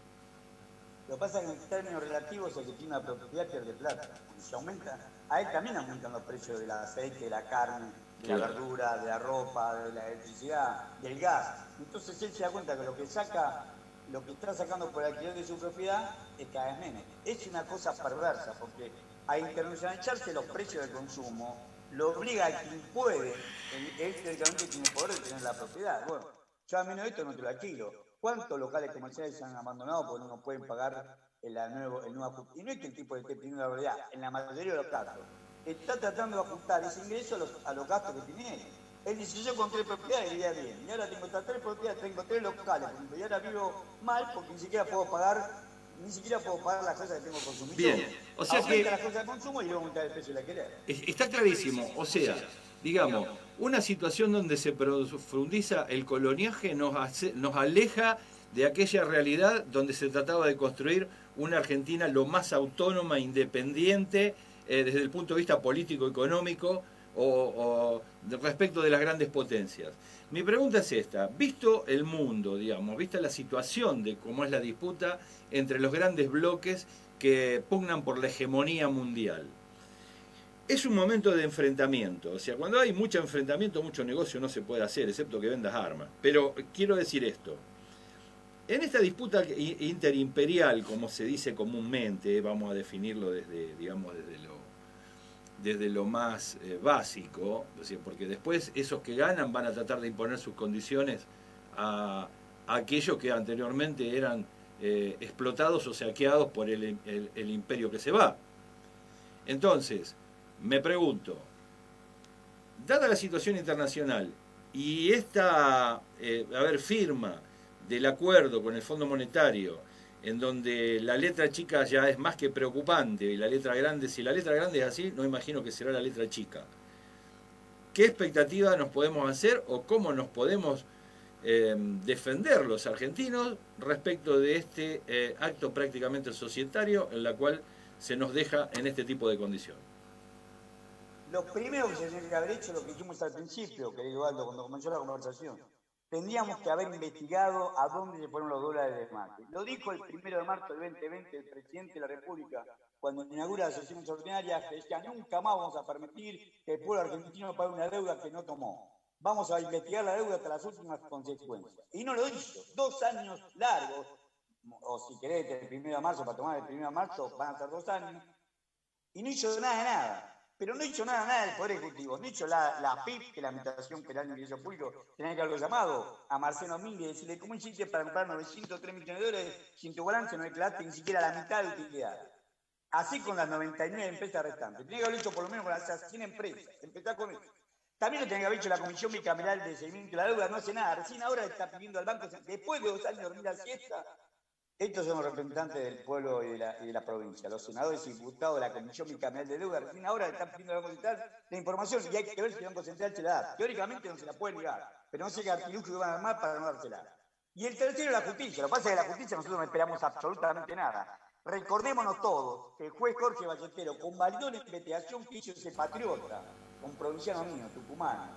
Lo que pasa es que en términos relativos el que tiene una propiedad pierde plata. Cuando se aumenta, a él también aumentan los precios del aceite, de la carne, de la verdura, de la ropa, de la electricidad, del gas. Entonces él se da cuenta que lo que está sacando por el alquiler de su propiedad es cada vez menos. Es una cosa perversa, porque a internacionalizarse los precios de consumo lo obliga a quien puede, él teóricamente tiene poder de tener la propiedad. Bueno, yo a menos esto no te lo alquilo. ¿Cuántos locales comerciales se han abandonado porque no pueden pagar el nuevo ajuste? Y no es que el tipo esté pidiendo la verdad, en la mayoría de los casos, está tratando de ajustar ese ingreso a los gastos que tiene él. Él dice, yo con 3 propiedades iría bien, y ahora tengo 3 propiedades, tengo 3 locales, y ahora vivo mal porque ni siquiera puedo pagar las cosas que tengo consumido. Bien, o sea que las cosas de consumo y luego aumentar el precio de la alquiler. Está clarísimo, o sea, digamos, una situación donde se profundiza el coloniaje nos aleja de aquella realidad donde se trataba de construir una Argentina lo más autónoma, independiente, desde el punto de vista político-económico o respecto de las grandes potencias. Mi pregunta es esta: visto el mundo, digamos, vista la situación de cómo es la disputa entre los grandes bloques que pugnan por la hegemonía mundial, es un momento de enfrentamiento. O sea, cuando hay mucho enfrentamiento, mucho negocio no se puede hacer, excepto que vendas armas. Pero quiero decir esto: en esta disputa interimperial, como se dice comúnmente, vamos a definirlo desde lo más básico, porque después esos que ganan van a tratar de imponer sus condiciones a aquellos que anteriormente eran explotados o saqueados por el imperio que se va. Entonces, me pregunto, dada la situación internacional y esta firma del acuerdo con el Fondo Monetario, en donde la letra chica ya es más que preocupante, y la letra grande, si la letra grande es así, no imagino que será la letra chica. ¿Qué expectativa nos podemos hacer o cómo nos podemos defender los argentinos respecto de este acto prácticamente societario en la cual se nos deja en este tipo de condiciones? Lo primero que se tiene que haber hecho, lo que dijimos al principio, querido Aldo, cuando comenzó la conversación, tendríamos que haber investigado a dónde se fueron los dólares de Macri. Lo dijo el 1 de marzo del 2020 el presidente de la República, cuando inaugura las sesiones ordinarias, que decía: nunca más vamos a permitir que el pueblo argentino pague una deuda que no tomó. vamos a investigar la deuda hasta las últimas consecuencias. Y no lo hizo. 2 años largos, o si querés, el 1 de marzo, para tomar el 1 de marzo, van a ser 2 años, y no hizo nada de nada. Pero no hizo nada del Poder Ejecutivo, no hizo la PIP, que es la Administración Penal y Ingreso Público, tenía que haberlo llamado a Marcelo Mínguez y decirle, ¿cómo hiciste para comprar 903 millones de dólares si en tu balance no declaraste ni siquiera la mitad de utilidad? Así con las 99 empresas restantes. Tenía que haberlo hecho por lo menos con las 100 empresas, empezar con eso. También lo tenía que haber hecho la Comisión Bicameral de Seguimiento de la Deuda, no hace nada, recién ahora le está pidiendo al banco, después de 2 años de dormir la siesta. Estos son los representantes del pueblo y de la provincia, los senadores y diputados de la Comisión Bicameral de Deuda. Recién ahora le están pidiendo al Banco Central la información y hay que ver si el Banco Central se la da. Teóricamente no se la puede negar, pero no sé qué artilugio van a armar para no dársela. Y el tercero es la justicia. Lo que pasa es que de la justicia nosotros no esperamos absolutamente nada. Recordémonos todos que el juez Jorge Ballestero convalidó la investigación que hizo ese patriota, un provinciano mío, tucumano,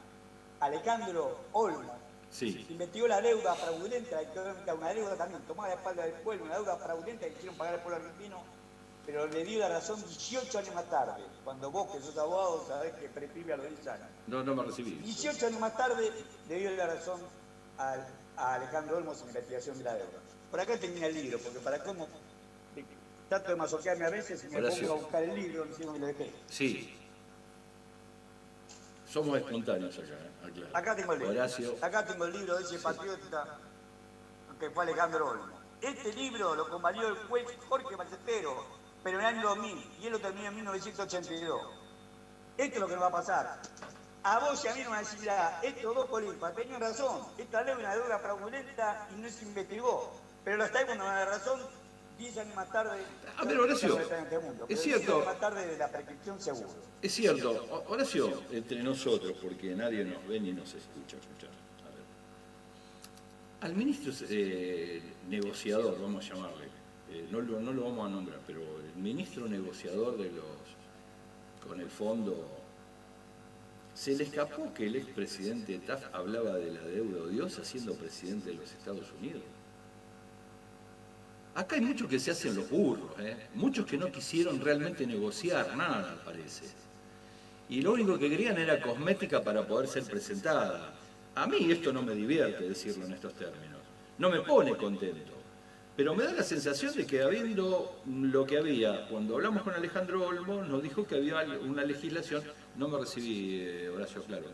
Alejandro Olmos. Sí. Investigó la deuda fraudulenta, una deuda también tomada de espalda del pueblo, una deuda fraudulenta que quisieron pagar al pueblo argentino, pero le dio la razón 18 años más tarde. Cuando vos, que sos abogado, sabés que prescribe a los 10 años. No me recibí. 18 años más tarde le dio la razón a Alejandro Olmos en la investigación de la deuda. Por acá tenía el libro, porque para cómo trato de masoquearme a veces y me pongo a buscar el libro, no sé dónde lo dejé. Sí. Somos espontáneos acá, aclaro. Acá tengo el libro. Horacio. Acá tengo el libro de ese patriota que fue Alejandro Olmos. Este libro lo convalió el juez Jorge Ballestero, pero en el año 2000, y él lo terminó en 1982. Esto es lo que nos va a pasar. A vos y a mí nos van a decir, estos dos políticos tenían razón, esta ley es una deuda fraudulenta y no se investigó. Pero hasta ahí cuando me da razón, 10 años más tarde... A ver, Horacio, es cierto. 10 años más tarde de la prescripción seguro. Es cierto, Horacio, entre nosotros, porque nadie nos ve ni nos escucha. A ver. Al ministro negociador, vamos a llamarle, no lo vamos a nombrar, pero el ministro negociador con el fondo, ¿se le escapó que el expresidente Taft hablaba de la deuda odiosa siendo presidente de los Estados Unidos? Acá hay muchos que se hacen los burros, muchos que no quisieron realmente negociar nada, parece. Y lo único que querían era cosmética para poder ser presentada. A mí esto no me divierte decirlo en estos términos, no me pone contento. Pero me da la sensación de que habiendo lo que había, cuando hablamos con Alejandro Olmos, nos dijo que había una legislación, no me recibí, Horacio, claro.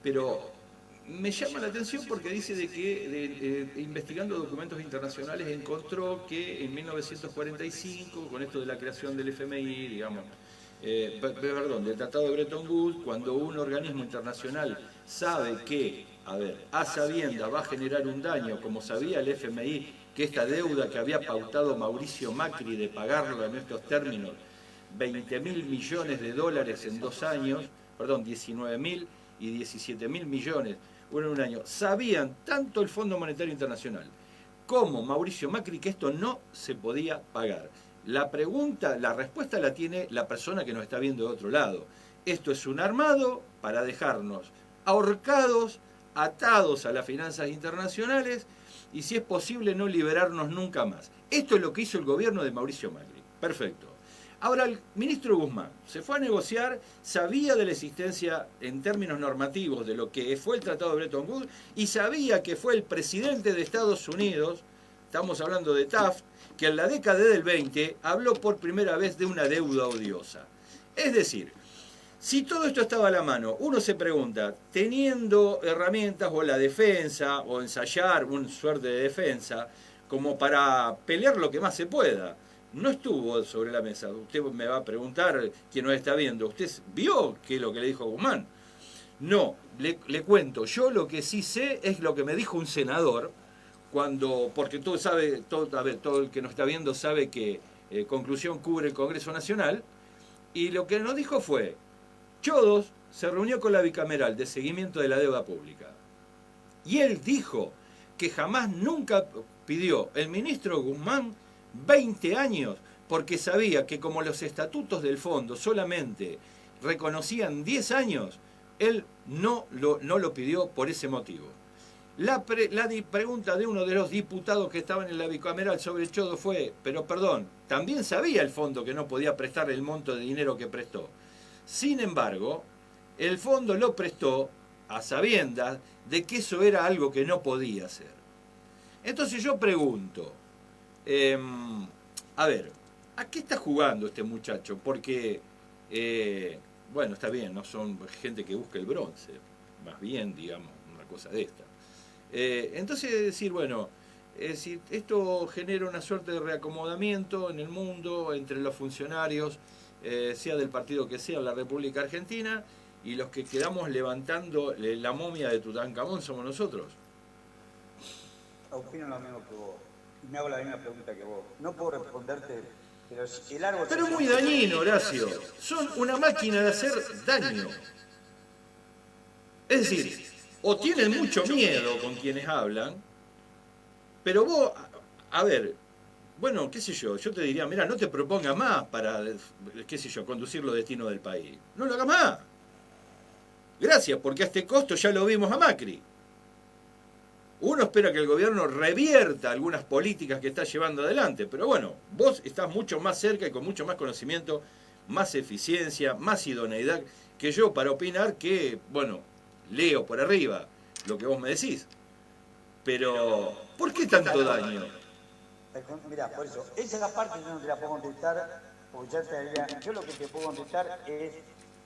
Pero me llama la atención porque dice de que investigando documentos internacionales encontró que en 1945, con esto de la creación del FMI, digamos, del Tratado de Bretton Woods, cuando un organismo internacional sabe que, a sabiendas va a generar un daño, como sabía el FMI, que esta deuda que había pautado Mauricio Macri de pagarlo en estos términos, 20.000 millones de dólares en 2 años, 19.000 y 17.000 millones en un año, sabían tanto el Fondo Monetario Internacional como Mauricio Macri que esto no se podía pagar. La respuesta la tiene la persona que nos está viendo de otro lado. Esto es un armado para dejarnos ahorcados, atados a las finanzas internacionales y si es posible no liberarnos nunca más. Esto es lo que hizo el gobierno de Mauricio Macri. Perfecto. Ahora el ministro Guzmán se fue a negociar, sabía de la existencia en términos normativos de lo que fue el Tratado de Bretton Woods y sabía que fue el presidente de Estados Unidos, estamos hablando de Taft, que en la década del 20 habló por primera vez de una deuda odiosa. Es decir, si todo esto estaba a la mano, uno se pregunta, teniendo herramientas o la defensa o ensayar una suerte de defensa como para pelear lo que más se pueda, no estuvo sobre la mesa. Usted me va a preguntar, quien nos está viendo, ¿usted vio qué es lo que le dijo Guzmán? No, le cuento, yo lo que sí sé es lo que me dijo un senador, porque todo el que nos está viendo sabe que Conclusión cubre el Congreso Nacional, y lo que nos dijo fue, Chodos se reunió con la bicameral de seguimiento de la deuda pública, y él dijo que jamás nunca pidió el ministro Guzmán 20 años, porque sabía que como los estatutos del fondo solamente reconocían 10 años, él no lo pidió por ese motivo. La pregunta de uno de los diputados que estaban en la bicameral sobre el Chodo fue, pero perdón, también sabía el fondo que no podía prestar el monto de dinero que prestó. Sin embargo, el fondo lo prestó a sabiendas de que eso era algo que no podía hacer. Entonces yo pregunto, a ver, ¿a qué está jugando este muchacho? Porque, bueno, está bien, no son gente que busca el bronce, más bien, digamos, una cosa de esta. Entonces decir, bueno, si esto genera una suerte de reacomodamiento en el mundo entre los funcionarios, sea del partido que sea en la República Argentina, y los que quedamos levantando la momia de Tutankamón somos nosotros. Opino lo mismo que vos. Y me hago la misma pregunta que vos. No puedo responderte, pero si el árbol... Pero es muy dañino, Horacio. Son una máquina de hacer daño. Es decir, o tienen mucho miedo con quienes hablan, pero vos, a ver, bueno, qué sé yo te diría, mira, no te propongas más para, qué sé yo, conducir los destinos del país. No lo hagas más. Gracias, porque a este costo ya lo vimos a Macri. Uno espera que el gobierno revierta algunas políticas que está llevando adelante, pero bueno, vos estás mucho más cerca y con mucho más conocimiento, más eficiencia, más idoneidad que yo para opinar que, bueno, leo por arriba lo que vos me decís. Pero, ¿por qué tanto daño? Mirá, por eso, esa es la parte yo no te la puedo contestar, porque ya te diría, yo lo que te puedo contestar es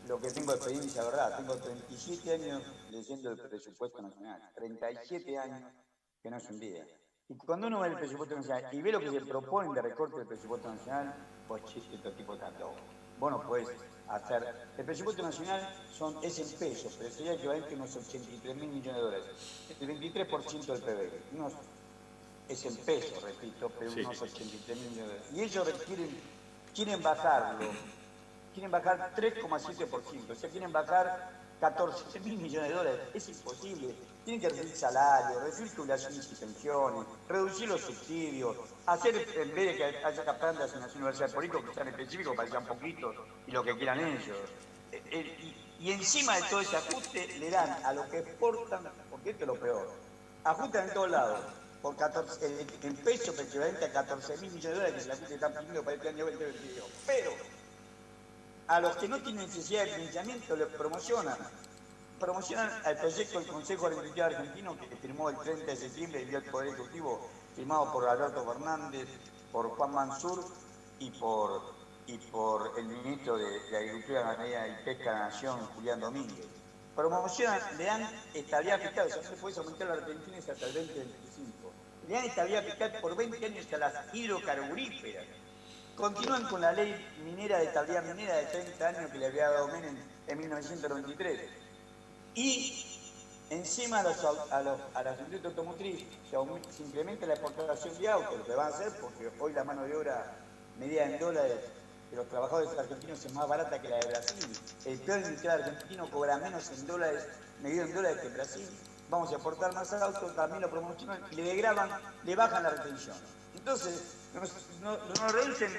lo que tengo de experiencia, ¿verdad? Tengo 37 años leyendo el presupuesto nacional, 37 años que no es un día. Y cuando uno ve el presupuesto nacional y ve lo que se propone de recorte del presupuesto nacional, pues chiste, este tipo tan loco. Vos no podés hacer... El presupuesto nacional es en pesos, pero sería equivalente a unos 83.000 millones de dólares. El 23% del PBI. Es en pesos, repito, pero unos 83.000 millones de dólares. Y ellos quieren bajarlo. Quieren bajar 3,7%, o sea, quieren bajar 14.000 millones de dólares. Es imposible. Tienen que reducir salarios, reducir jubilaciones y pensiones, reducir los subsidios, hacer, en vez de que haya plan de asignación universal por hijo, que sean específicos para que sean poquitos y lo que quieran ellos. Y encima de todo ese ajuste le dan a los que exportan, porque esto es lo peor, ajustan en todos lados, por 14, en pesos equivalente a 14.000 millones de dólares que es el ajuste que están pidiendo para este año 2022. Pero a los que no tienen necesidad de financiamiento les promocionan al proyecto del Consejo de Agricultura Argentino que firmó el 30 de septiembre y dio el Poder Ejecutivo, firmado por Alberto Fernández, por Juan Mansur y por el ministro de Agricultura, Ganadería y Pesca de la Nación, Julián Domínguez. Promocionan, le dan estabilidad fiscal, o sea, no se puede aumentar las retenciones hasta el 2025. Le dan estabilidad fiscal por 20 años a las hidrocarburíferas. Continúan con la ley minera de estabilidad minera de 30 años que le había dado Menem en 1993. Y encima a la industria automotriz se incrementa la exportación de autos, lo que van a hacer porque hoy la mano de obra medida en dólares de los trabajadores argentinos es más barata que la de Brasil. El peor industrial argentino cobra menos en dólares, medido en dólares que en Brasil. Vamos a exportar más autos, también lo promocionan y le bajan la retención. Entonces, no reducen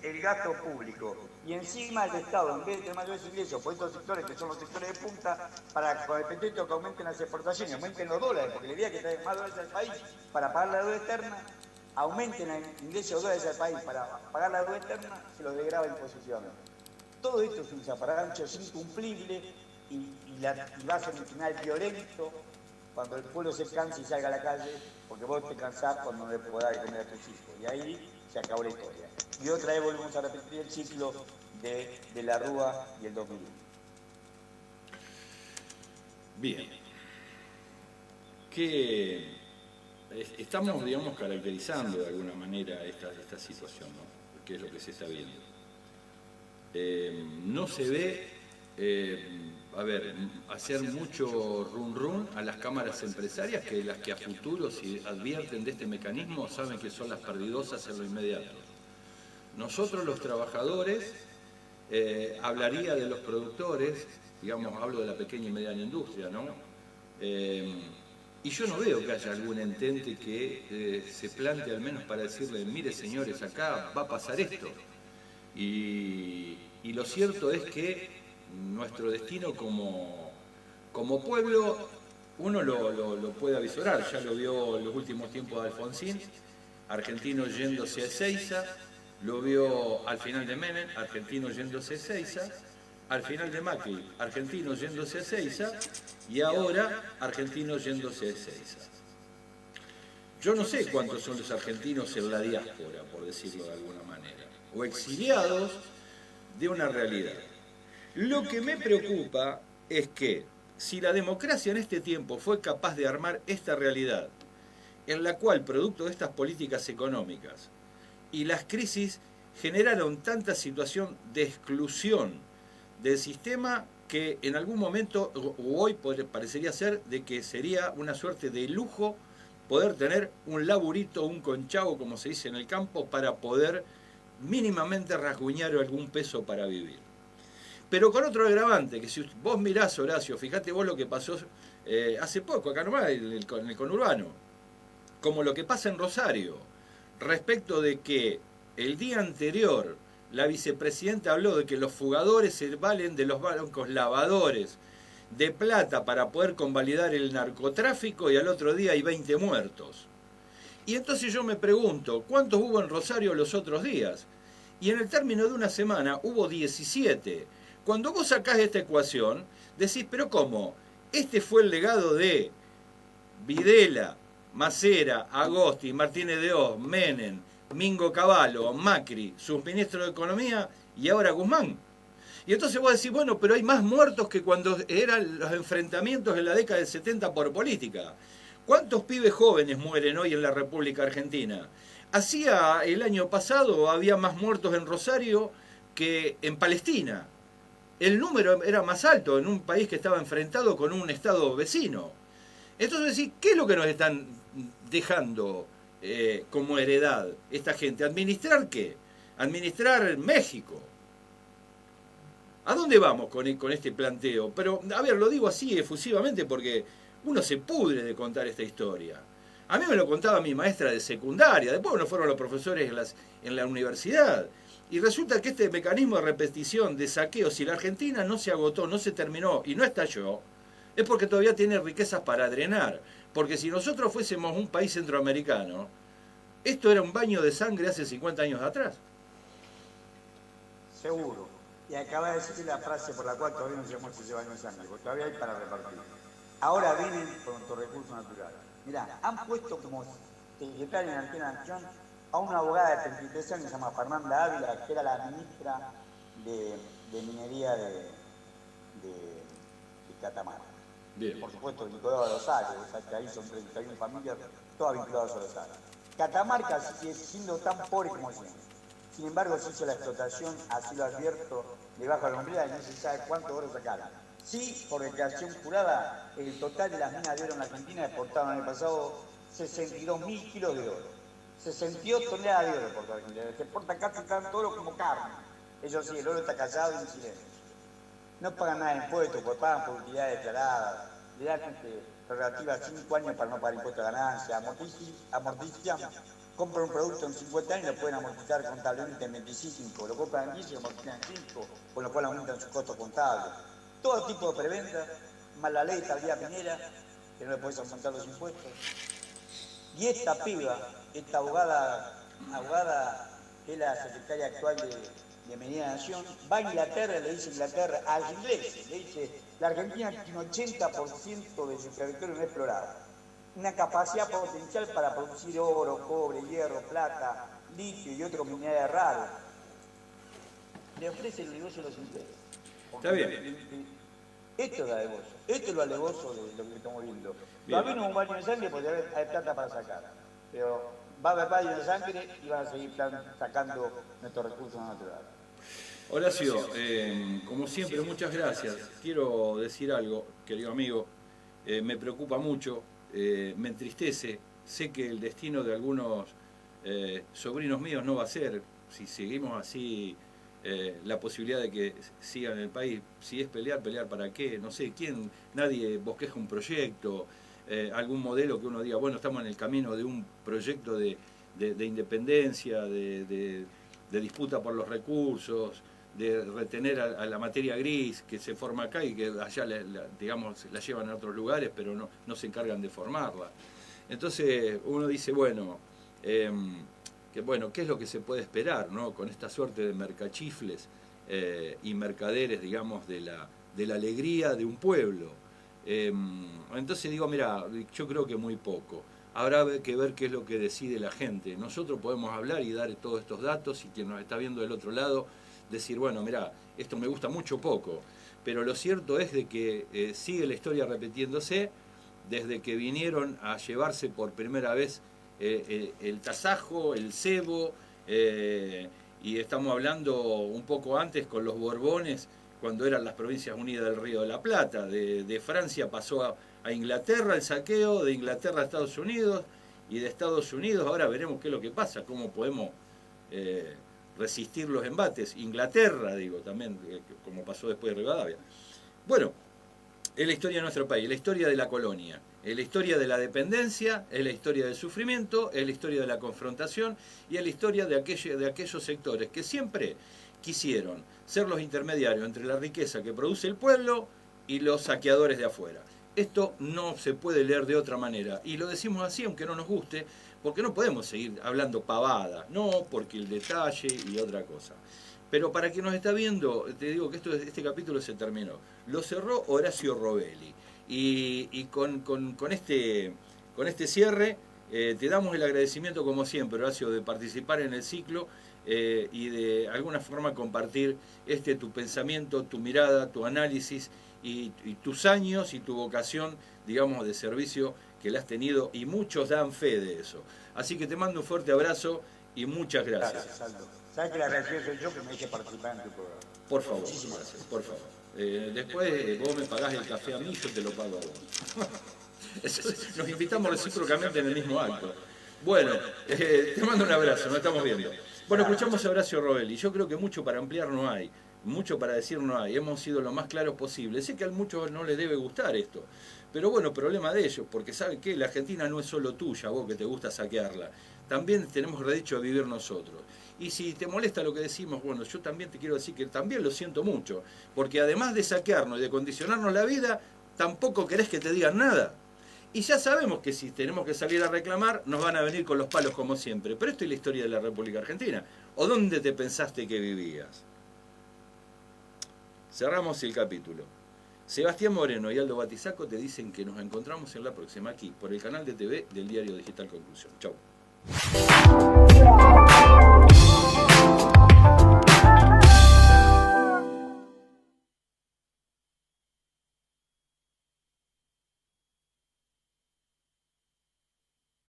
el gasto público y encima el Estado, en vez de tener mayores ingresos por estos sectores que son los sectores de punta, con el pretexto que aumenten las exportaciones, aumenten los dólares, porque la idea es que traigan más dólares al país para pagar la deuda externa, aumenten el ingreso de dólares al país para pagar la deuda externa, se los degrava impositivamente. Todo esto es un zafarrancho, es incumplible y va a ser un final violento cuando el pueblo se canse y salga a la calle, porque vos te cansás cuando no le podás comer a tus hijos. Y ahí se acabó la historia. Y otra vez volvemos a repetir el ciclo de la Rúa y el 2001. Bien. Que estamos, digamos, caracterizando de alguna manera esta situación, ¿no? Que es lo que se está viendo. No se ve, hacer mucho run a las cámaras empresarias, que las que a futuro, si advierten de este mecanismo, saben que son las perdidosas en lo inmediato. Nosotros los trabajadores, hablaría de los productores, digamos, hablo de la pequeña y mediana industria, ¿no? Y yo no veo que haya algún entente que se plantee al menos para decirle, mire señores, acá va a pasar esto. Y lo cierto es que nuestro destino como pueblo, uno lo puede avisorar, ya lo vio en los últimos tiempos de Alfonsín, argentino yéndose a Ezeiza, lo vio al final de Menem, argentino yéndose a Ezeiza, al final de Macri, argentinos yéndose a Ezeiza, y ahora argentinos yéndose a Ezeiza. Yo no sé cuántos son los argentinos en la diáspora, por decirlo de alguna manera, o exiliados de una realidad. Lo que me preocupa es que si la democracia en este tiempo fue capaz de armar esta realidad, en la cual, producto de estas políticas económicas y las crisis, generaron tanta situación de exclusión del sistema que en algún momento, o hoy parecería ser, de que sería una suerte de lujo poder tener un laburito, un conchavo, como se dice en el campo, para poder mínimamente rasguñar algún peso para vivir. Pero con otro agravante, que si vos mirás, Horacio, fíjate vos lo que pasó hace poco, acá nomás, en el conurbano, como lo que pasa en Rosario, respecto de que el día anterior la vicepresidenta habló de que los fugadores se valen de los bancos lavadores de plata para poder convalidar el narcotráfico, y al otro día hay 20 muertos. Y entonces yo me pregunto, ¿cuántos hubo en Rosario los otros días? Y en el término de una semana hubo 17. Cuando vos sacás esta ecuación, decís, pero ¿cómo? Este fue el legado de Videla, Macera, Agosti, Martínez de Hoz, Menem, Mingo Cavallo, Macri, sus ministros de Economía, y ahora Guzmán. Y entonces vos decís, bueno, pero hay más muertos que cuando eran los enfrentamientos en la década del 70 por política. ¿Cuántos pibes jóvenes mueren hoy en la República Argentina? Hacía el año pasado había más muertos en Rosario que en Palestina. El número era más alto en un país que estaba enfrentado con un estado vecino. Entonces decís, ¿qué es lo que nos están dejando como heredad esta gente? ¿Administrar qué? Administrar México. ¿A dónde vamos con este planteo? Pero, a ver, lo digo así efusivamente porque uno se pudre de contar esta historia. A mí me lo contaba mi maestra de secundaria, después no fueron los profesores en la universidad. Y resulta que este mecanismo de repetición, de saqueo, si la Argentina no se agotó, no se terminó y no estalló, es porque todavía tiene riquezas para drenar. Porque si nosotros fuésemos un país centroamericano, esto era un baño de sangre hace 50 años atrás. Seguro. Y acaba de decir la frase por la cual todavía no llegamos a ese baño de sangre, porque todavía hay para repartir. Ahora vienen con nuestros recursos naturales. Mirá, han puesto como secretaria en Argentina Nación a una abogada de 33 años que se llama Fernanda Ávila, que era la ministra de Minería de Catamarca. Bien. Por supuesto, vinculado a Rosario, o sea que ahí son 31 familias, todas vinculadas a Rosario. Catamarca sigue siendo tan pobre como siempre. Sin embargo, se hizo la explotación, así lo advierto, debajo de la hombrera y no se sabe cuánto oro sacaron. Sí, por declaración jurada, el total de las minas de oro en la Argentina exportaron el año pasado 62.000 kilos de oro. 62 toneladas de oro exportó Argentina. Se exporta casi tanto oro como carne. Eso sí, el oro está callado y en silencio. No pagan nada de impuestos, porque pagan por utilidades declaradas. Le dan prerrogativa 5 años para no pagar impuestos de ganancia. Amortizan. Compran un producto en 50 años y lo pueden amortizar contablemente en 25. Lo compran en 10 y lo amortizan en 5, con lo cual aumentan sus costos contables. Todo tipo de preventa, más la ley de estabilidad minera, que no le puedes aumentar los impuestos. Y esta piba, esta abogada que es la secretaria actual de Minería de Nación, va a Inglaterra y le dice Inglaterra a los ingleses, le dice, la Argentina tiene un 80% de su territorio no explorado. Una capacidad potencial para producir oro, cobre, hierro, plata, litio y otros minerales raros. Le ofrece el negocio a los ingleses. Está bien. Esto es alevoso. Esto es lo alevoso de lo que estamos viendo. Todavía no es un baño de sangre porque hay plata para sacar. Pero va a haber baño de sangre y van a seguir sacando nuestros recursos naturales. Horacio, como siempre, muchas gracias. Quiero decir algo, querido amigo. Me preocupa mucho. Me entristece, sé que el destino de algunos sobrinos míos no va a ser, si seguimos así, la posibilidad de que sigan en el país. Si es pelear, pelear para qué, no sé, nadie bosqueja un proyecto, algún modelo que uno diga, bueno, estamos en el camino de un proyecto de independencia, de disputa por los recursos, de retener a la materia gris que se forma acá y que allá digamos, la llevan a otros lugares, pero no se encargan de formarla. Entonces uno dice, bueno, ¿qué es lo que se puede esperar, ¿no? Con esta suerte de mercachifles y mercaderes, digamos, de la alegría de un pueblo. Entonces digo, mira, yo creo que muy poco. Habrá que ver qué es lo que decide la gente. Nosotros podemos hablar y dar todos estos datos y quien nos está viendo del otro lado decir, bueno, mira, esto me gusta mucho o poco. Pero lo cierto es de que sigue la historia repitiéndose desde que vinieron a llevarse por primera vez el tasajo, el cebo, y estamos hablando un poco antes con los Borbones, cuando eran las Provincias Unidas del Río de la Plata. De Francia pasó a Inglaterra el saqueo, de Inglaterra a Estados Unidos, y de Estados Unidos ahora veremos qué es lo que pasa, cómo podemos resistir los embates. Inglaterra, digo, también, como pasó después de Rivadavia. Bueno, es la historia de nuestro país, la historia de la colonia, es la historia de la dependencia, es la historia del sufrimiento, es la historia de la confrontación y es la historia de aquellos sectores que siempre quisieron ser los intermediarios entre la riqueza que produce el pueblo y los saqueadores de afuera. Esto no se puede leer de otra manera y lo decimos así aunque no nos guste, porque no podemos seguir hablando pavada, no, porque el detalle y otra cosa. Pero para quien nos está viendo, te digo que este capítulo se terminó. Lo cerró Horacio Robelli. Y con este cierre te damos el agradecimiento como siempre, Horacio, de participar en el ciclo y de alguna forma compartir tu pensamiento, tu mirada, tu análisis y tus años y tu vocación, digamos, de servicio que le has tenido y muchos dan fe de eso. Así que te mando un fuerte abrazo y muchas gracias. Gracias, Aldo. ¿Sabes que la agradecido soy yo que me deje participar en tu programa? Por favor, gracias, por favor. Después vos me pagás el café a mí, yo te lo pago a vos. Nos invitamos recíprocamente en el mismo acto. Bueno, te mando un abrazo, nos estamos viendo. Bueno, escuchamos a Horacio Robelli. Yo creo que mucho para ampliar no hay, mucho para decir no hay. Hemos sido lo más claros posible. Sé que a muchos no les debe gustar esto, pero bueno, problema de ellos, porque saben que la Argentina no es solo tuya, vos que te gusta saquearla. También tenemos derecho a vivir nosotros. Y si te molesta lo que decimos, bueno, yo también te quiero decir que también lo siento mucho, porque además de saquearnos y de condicionarnos la vida, tampoco querés que te digan nada. Y ya sabemos que si tenemos que salir a reclamar, nos van a venir con los palos como siempre. Pero esto es la historia de la República Argentina. ¿O dónde te pensaste que vivías? Cerramos el capítulo. Sebastián Moreno y Aldo Batizaco te dicen que nos encontramos en la próxima aquí, por el canal de TV del Diario Digital Conclusión. Chau.